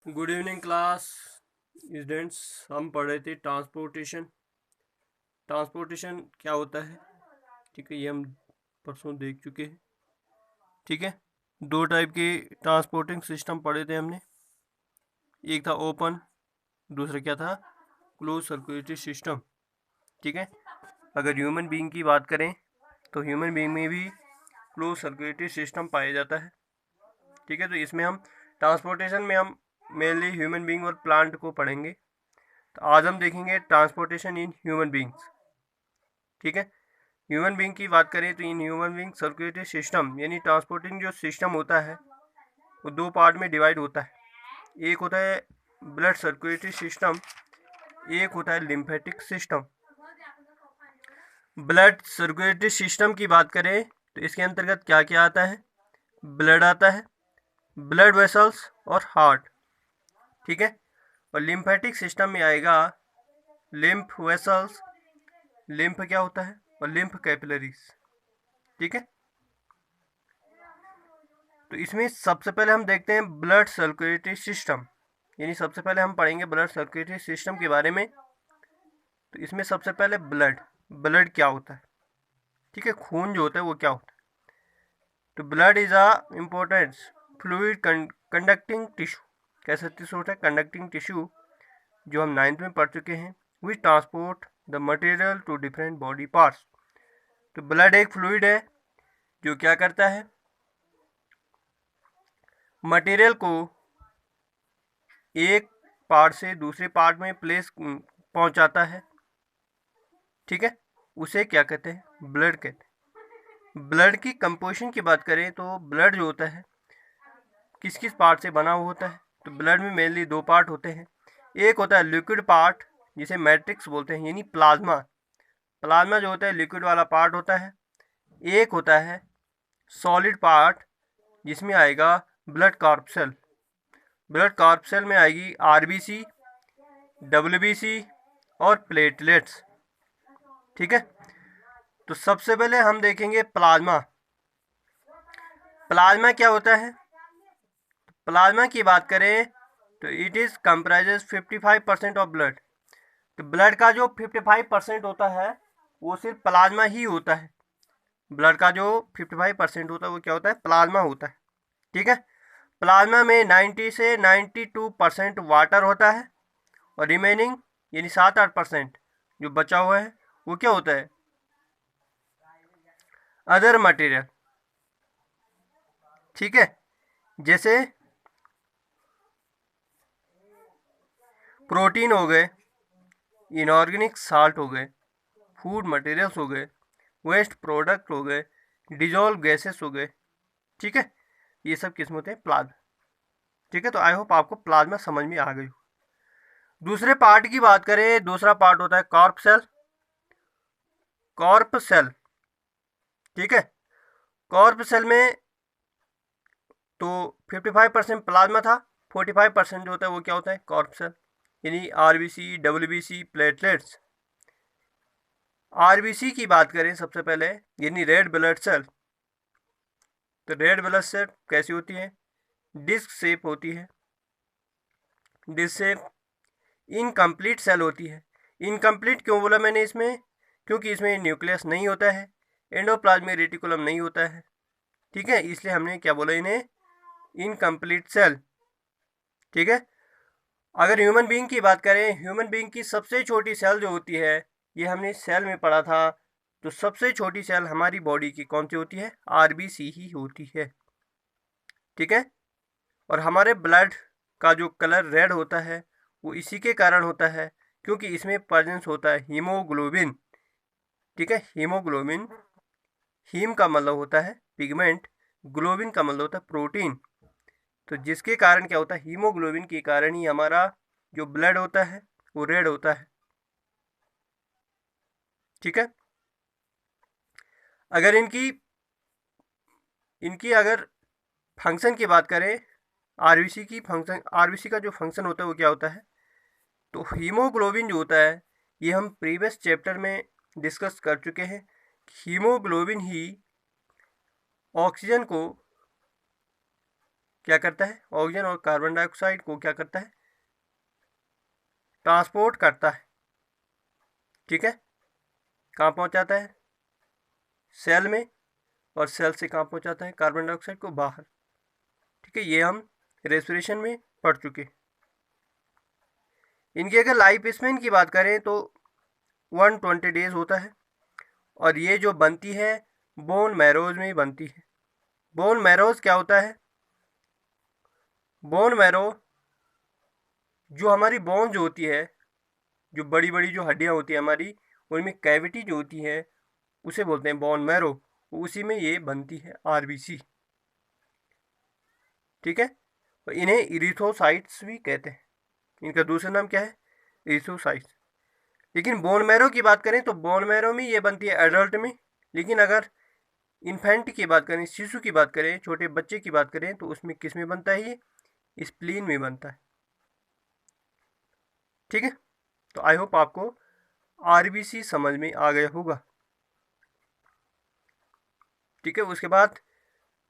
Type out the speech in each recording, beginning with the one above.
Good evening class students. हम पढ़ रहे थे ट्रांसपोर्टेशन। ट्रांसपोर्टेशन क्या होता है, ठीक है, ये हम परसों देख चुके हैं। ठीक है, दो टाइप के ट्रांसपोर्टिंग सिस्टम पढ़े थे हमने। एक था ओपन, दूसरा क्या था, क्लोज सर्कुलेटरी सिस्टम। ठीक है, अगर ह्यूमन बीइंग की बात करें तो ह्यूमन बीइंग में भी क्लोज सर्कुलेटरी सिस्टम पाया जाता है। ठीक है, तो इसमें हम ट्रांसपोर्टेशन में हम मेनली ह्यूमन बीइंग और प्लांट को पढ़ेंगे। तो आज हम देखेंगे ट्रांसपोर्टेशन इन ह्यूमन बीइंग्स। ठीक है, ह्यूमन बीइंग की बात करें तो in human being circulatory system यानी ट्रांसपोर्टिंग जो सिस्टम होता है वो दो पार्ट में डिवाइड होता है। एक होता है ब्लड सर्कुलेटरी सिस्टम, एक होता है lymphatic system. Blood circulatory system की बात करें तो इसके अंतर्गत क्या क्या आता है, ब्लड आता है, ब्लड वेसल्स और हार्ट। ठीक है, और लिम्फेटिक सिस्टम में आएगा लिम्फ वेसल्स, लिम्फ क्या होता है, और लिम्फ कैपिलरीज। ठीक है, तो इसमें सबसे पहले हम देखते हैं ब्लड सर्कुलेटरी सिस्टम, यानी सबसे पहले हम पढ़ेंगे ब्लड सर्कुलेटरी सिस्टम के बारे में। तो इसमें सबसे पहले ब्लड, ब्लड क्या होता है, ठीक है, खून जो होता है वो क्या होता है। तो blood is a important fluid conducting tissue. कैसा टिश्यू होता है, कंडक्टिंग टिश्यू, जो हम 9th में पढ़ चुके हैं। Which transport the material to different body parts. तो ब्लड एक फ्लूइड है जो क्या करता है, मटेरियल को एक पार्ट से दूसरे पार्ट में प्लेस पहुंचाता है। ठीक है, उसे क्या कहते हैं, ब्लड कहते हैं। ब्लड की कंपोजिशन की बात करें तो ब्लड जो होता है किस किस पार्ट से बना हुआ होता है। तो ब्लड में मेनली दो पार्ट होते हैं। एक होता है लिक्विड पार्ट जिसे मैट्रिक्स बोलते हैं, यानी प्लाज्मा। प्लाज्मा जो होता है लिक्विड वाला पार्ट होता है। एक होता है सॉलिड पार्ट जिसमें आएगा ब्लड कॉर्पसेल। ब्लड कॉर्पसेल में आएगी आरबीसी, डब्ल्यूबीसी और प्लेटलेट्स। ठीक है, तो सबसे पहले हम देखेंगे प्लाज्मा। प्लाज्मा क्या होता है, प्लाज्मा की बात करें तो it is comprises 55% of blood. तो ब्लड का जो 55% होता है वो सिर्फ प्लाज्मा ही होता है। ब्लड का जो 55% होता है वो क्या होता है, प्लाज्मा होता है। ठीक है, प्लाज्मा में 90 से 92% वाटर होता है, और रिमेनिंग यानी 7-8% जो बचा हुआ है वो क्या होता है, अदर मटेरियल। ठीक है, जैसे प्रोटीन हो गए, इनऑर्गेनिक साल्ट हो गए, फूड मटेरियल्स हो गए, वेस्ट प्रोडक्ट हो गए, डिजॉल्व गैसेस हो गए। ठीक है, ये सब किस्म होते हैं प्लाज्मा। ठीक है, तो आई होप आपको प्लाज्मा समझ में आ गई हो। दूसरे पार्ट की बात करें, दूसरा पार्ट होता है कॉर्प सेल। कॉर्प सेल, ठीक है, कॉर्प सेल में तो 55% प्लाज्मा था, 45% जो होता है वो क्या होता है, कॉर्प सेल, यानी आरबीसी, डब्ल्यूबीसी, प्लेटलेट्स। आरबीसी की बात करें सबसे पहले, यानी रेड ब्लड सेल। तो रेड ब्लड सेल कैसी होती है, डिस्क शेप होती है, डिस्क शेप, इनकम्प्लीट सेल होती है। इनकम्प्लीट क्यों बोला मैंने इसमें, क्योंकि इसमें न्यूक्लियस नहीं होता है, एंडोप्लाज्मिक रेटिकुलम नहीं होता है। ठीक है, इसलिए हमने क्या बोला इन्हें, इनकम्प्लीट सेल। ठीक है, अगर ह्यूमन बीइंग की बात करें, ह्यूमन बीइंग की सबसे छोटी सेल जो होती है, ये हमने सेल में पढ़ा था। तो सबसे छोटी सेल हमारी बॉडी की कौन सी होती है, आरबीसी ही होती है। ठीक है, और हमारे ब्लड का जो कलर रेड होता है वो इसी के कारण होता है क्योंकि इसमें प्रेजेंस होता है हीमोग्लोबिन। ठीक है, हीमोग्लोबिन, हीम का मतलब होता है पिगमेंट, ग्लोबिन का मतलब होता है प्रोटीन। तो जिसके कारण क्या होता है, हीमोग्लोबिन के कारण ही हमारा जो ब्लड होता है वो रेड होता है। ठीक है, अगर इनकी इनकी अगर फंक्शन की बात करें, आरबीसी की फंक्शन, आरबीसी का जो फंक्शन होता है वो क्या होता है, तो हीमोग्लोबिन जो होता है, ये हम प्रीवियस चैप्टर में डिस्कस कर चुके हैं। हीमोग्लोबिन ही ऑक्सीजन को क्या करता है, ऑक्सीजन और कार्बन डाइऑक्साइड को क्या करता है, ट्रांसपोर्ट करता है। ठीक है, कहाँ पहुँचाता है, सेल में, और सेल से कहाँ पहुँचाता है, कार्बन डाइऑक्साइड को बाहर। ठीक है, ये हम रेस्पिरेशन में पढ़ चुके। इनकी अगर लाइफ स्पेन की बात करें तो 120 डेज होता है, और ये जो बनती है बोन मैरोज में बनती है। बोन मैरोज क्या होता है, बोन मैरो जो हमारी बोन जो होती है, जो बड़ी बड़ी जो हड्डियाँ होती है हमारी, उनमें कैविटी जो होती है उसे बोलते हैं बोन मैरो। उसी में ये बनती है आरबीसी। ठीक है, और इन्हें इरिथ्रोसाइट्स भी कहते हैं। इनका दूसरा नाम क्या है, इरिथ्रोसाइट्स। लेकिन बोन मैरो की बात करें तो बोन मैरो में ये बनती है एडल्ट में। लेकिन अगर इन्फेंट की बात करें, शिशु की बात करें, छोटे बच्चे की बात करें, तो उसमें किस में बनता है, ये स्प्लीन में बनता है। ठीक है, तो आई होप आपको आरबीसी समझ में आ गया होगा। ठीक है, उसके बाद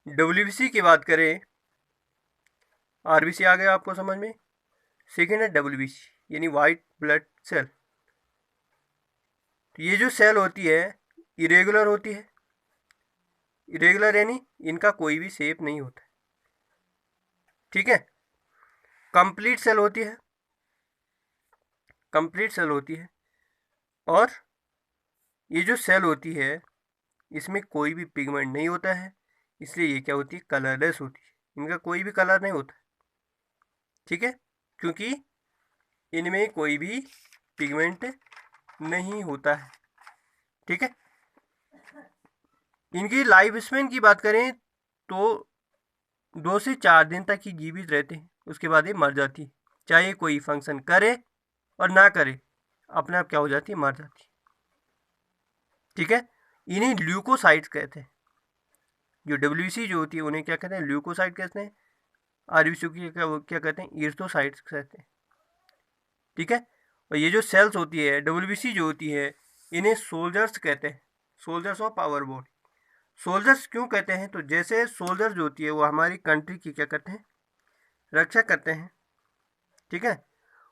डब्ल्यूबीसी की बात करें, आरबीसी आ गया आपको समझ में। सेकेंड है डब्ल्यूबीसी यानी वाइट ब्लड सेल। तो ये जो सेल होती है इरेगुलर होती है। इरेगुलर यानी इनका कोई भी शेप नहीं होता। ठीक है, कंप्लीट सेल होती है, कंप्लीट सेल होती है। और ये जो सेल होती है इसमें कोई भी पिगमेंट नहीं होता है, इसलिए ये क्या होती है, कलरलेस होती है। इनका कोई भी कलर नहीं होता। ठीक है, क्योंकि इनमें कोई भी पिगमेंट नहीं होता है। ठीक है, इनकी लाइफ स्पेन की बात करें तो 2 से 4 दिन तक ही जीवित रहते हैं, उसके बाद ये मर जाती है। चाहे कोई फंक्शन करे और ना करे, अपने आप क्या हो जाती है, मर जाती है। ठीक है, इन्हें ल्यूकोसाइट्स कहते हैं। जो डब्ल्यूसी जो होती है उन्हें क्या कहते हैं, ल्यूकोसाइट कहते हैं। आरबीसी की क्या कहते हैं, इर्थोसाइट्स कहते हैं। ठीक है, और ये जो सेल्स होती है डब्ल्यूबीसी जो होती है, इन्हें सोल्जर्स कहते हैं, soldiers of our body. Soldiers क्यों कहते हैं, तो जैसे सोल्जर जो होती है वो हमारी कंट्री की क्या करते हैं, रक्षा करते हैं। ठीक है,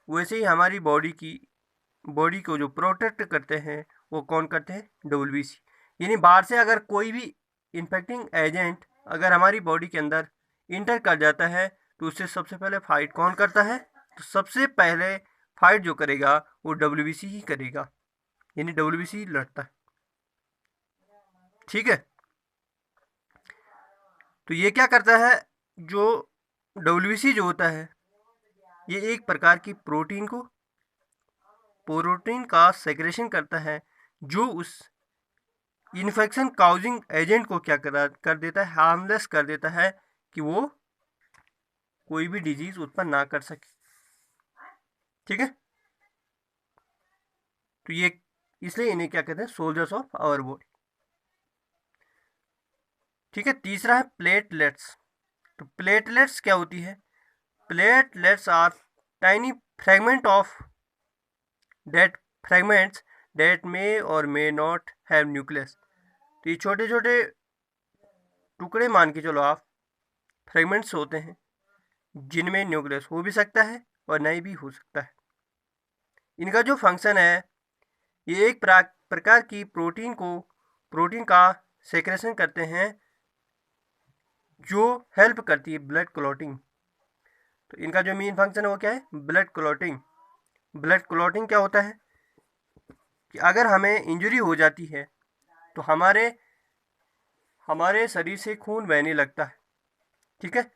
वैसे ही हमारी बॉडी को जो प्रोटेक्ट करते हैं वो कौन करते हैं, डब्ल्यूबीसी। यानी बाहर से अगर कोई भी इन्फेक्टिंग एजेंट अगर हमारी बॉडी के अंदर इंटर कर जाता है तो उससे सबसे पहले फाइट कौन करता है, तो सबसे पहले फाइट जो करेगा वो डब्ल्यूबीसी ही करेगा, यानी डब्ल्यूबीसी लड़ता है। ठीक है, तो ये क्या करता है, जो डब्ल्यूबीसी जो होता है ये एक प्रकार की प्रोटीन का सेक्रेशन करता है, जो उस इन्फेक्शन काउजिंग एजेंट को क्या कर देता है, हार्मलेस कर देता है, कि वो कोई भी डिजीज उत्पन्न ना कर सके। ठीक है, तो ये इसलिए इन्हें क्या कहते हैं, सोल्जर्स ऑफ आवर बॉडी। ठीक है, तीसरा है प्लेटलेट्स। तो प्लेटलेट्स क्या होती है, platelets are tiny fragment of that fragments that may और मे नॉट हैव न्यूक्लियस। तो ये छोटे छोटे टुकड़े मान के चलो आप, फ्रेगमेंट्स होते हैं जिनमें न्यूक्लियस हो भी सकता है और नहीं भी हो सकता है। इनका जो फंक्शन है, ये एक प्रकार की प्रोटीन का सेक्रेशन करते हैं जो हेल्प करती है ब्लड क्लॉटिंग। तो इनका जो मेन फंक्शन है वो क्या है, ब्लड क्लॉटिंग। ब्लड क्लॉटिंग क्या होता है कि अगर हमें इंजरी हो जाती है तो हमारे शरीर से खून बहने लगता है। ठीक है,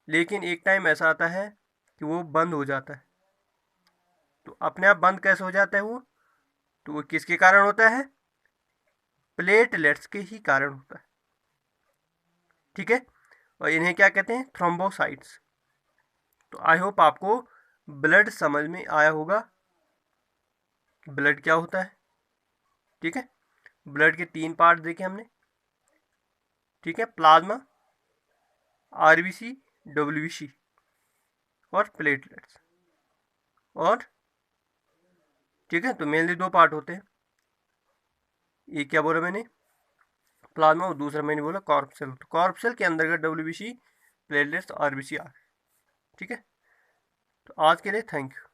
लेकिन एक टाइम ऐसा आता है कि वो बंद हो जाता है। तो अपने आप बंद कैसे हो जाता है वो, तो वो किसके कारण होता है, प्लेटलेट्स के ही कारण होता है। ठीक है, और इन्हें क्या कहते हैं, थ्रोम्बोसाइट्स। तो आई होप आपको ब्लड समझ में आया होगा कि ब्लड क्या होता है। ठीक है, ब्लड के 3 पार्ट देखे हमने। ठीक है, प्लाज्मा, आरबीसी, डब्ल्यूबीसी और प्लेटलेट्स। और ठीक है, तो मेनली 2 पार्ट होते हैं। एक क्या बोला मैंने, प्लाज्मा, और दूसरा मैंने बोला कॉर्पसेल। तो कॉर्पसेल के अंतर्गत डब्ल्यूबीसी प्लेटलेट्स RBC आ गए। ठीक है, तो आज के लिए थैंक यू।